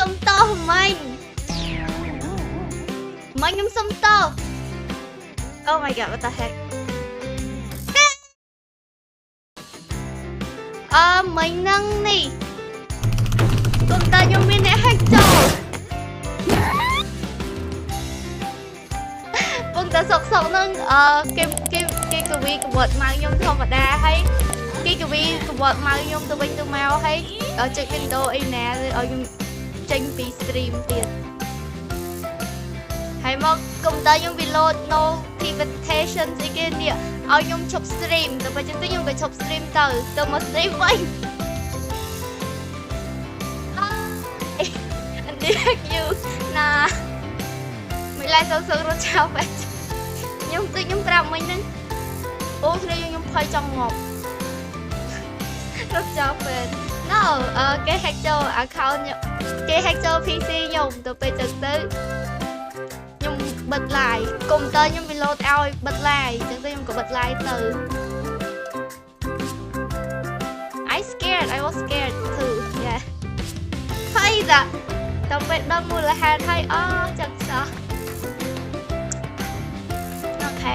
សុំតោះមិញខ្ញុំសុំតោះ Oh my god what the heck មិញហ្នឹងនេះកុំតាខ្ញុំមានអ្នក hack ចូលពងតាសុកហ្នឹងគេកវីកវត្តមកខ្ញុំធម្មតាហើយគេកវីកវត្តមកខ្ញុំទៅវិញទៅមកហើយចុច window អីណាឲ្យខ្ញុំចេញពី stream ទៀតហើយមកកុំតាខ្ញុំ reload notification ស្អីគេនេះឲ្យខ្ញុំឈប់ stream ទៅបើចឹងទៅខ្ញុំក៏ឈប់ stream ទៅមក stream វិញ Dear you ណាមិនឡាយសើរត់ឆោបែបខ្ញុំប្រាប់មិញហ្នឹងអូគ្នាខ្ញុំភ័យចង់ងាប់រត់ចោលពេក No គេ hack ចូល account គេ hack ចូល PC ខ្ញុំទៅពេលទៅខ្ញុំបិទ live កុំព្យូទ័រខ្ញុំ reload ឲ្យបិទ live ចឹងទៅខ្ញុំក៏បិទ live ទៅ I was scared too yeah ហើយដល់ពេលដល់មូលហេតុហើយចឹងសោះអូខេ